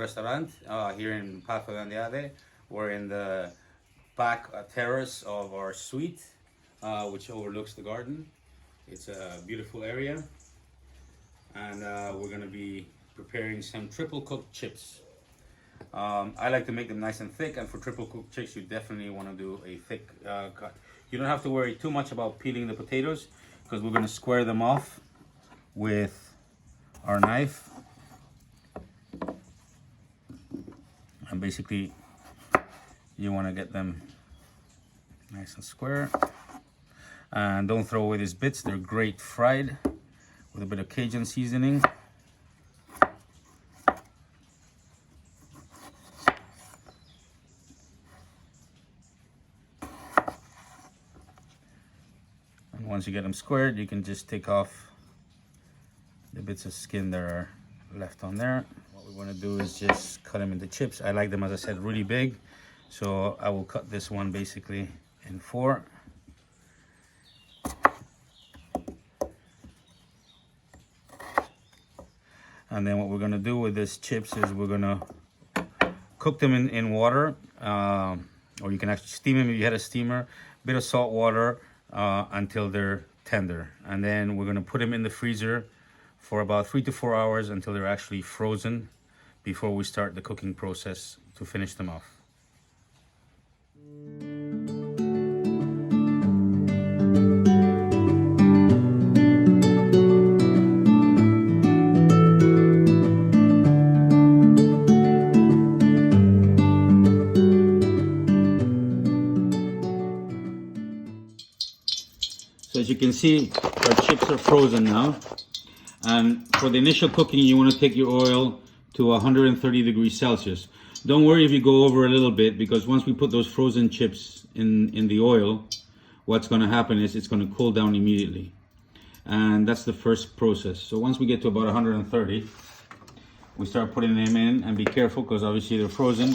restaurant here in Paso de Andrade. We're in the back terrace of our suite, which overlooks the garden. It's a beautiful area, and we're gonna be preparing some triple cooked chips. I like to make them nice and thick, and for triple cooked chips, you definitely want to do a thick cut. You don't have to worry too much about peeling the potatoes because we're gonna square them off with our knife. And basically, you want to get them nice and square. And don't throw away these bits, they're great fried with a bit of Cajun seasoning. And once you get them squared, you can just take off the bits of skin that are left on there. What we want to do is just cut them into chips. I like them, as I said, really big. So I will cut this one basically in 4. And then what we're gonna do with these chips is we're gonna cook them in water, or you can actually steam them if you had a steamer. Bit of salt water until they're tender. And then we're gonna put them in the freezer for about 3 to 4 hours until they're actually frozen before we start the cooking process to finish them off. So as you can see, our chips are frozen now. And for the initial cooking, you want to take your oil to 130 degrees Celsius. Don't worry if you go over a little bit, because once we put those frozen chips in the oil, what's going to happen is it's going to cool down immediately. And that's the first process. So once we get to about 130, we start putting them in, and be careful because obviously they're frozen.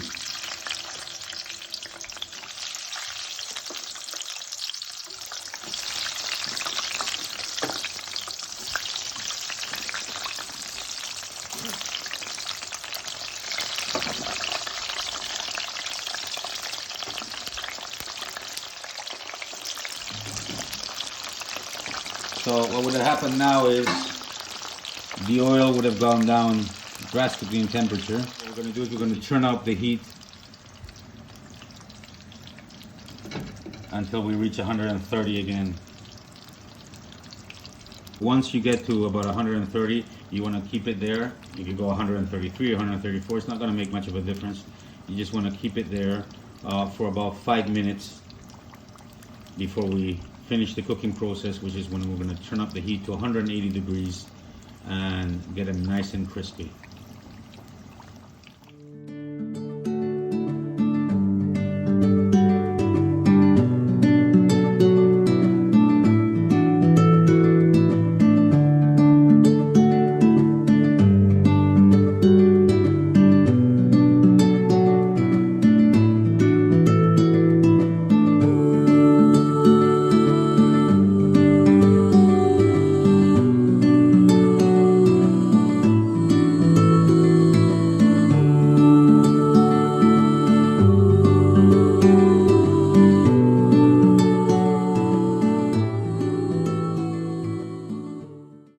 So what would have happened now is the oil would have gone down drastically in temperature. What we're going to do is we're going to turn up the heat until we reach 130 again. Once you get to about 130, you want to keep it there. You can go 133 or 134, it's not going to make much of a difference. You just want to keep it there for about 5 minutes before we finish the cooking process, which is when we're going to turn up the heat to 180 degrees and get them nice and crispy.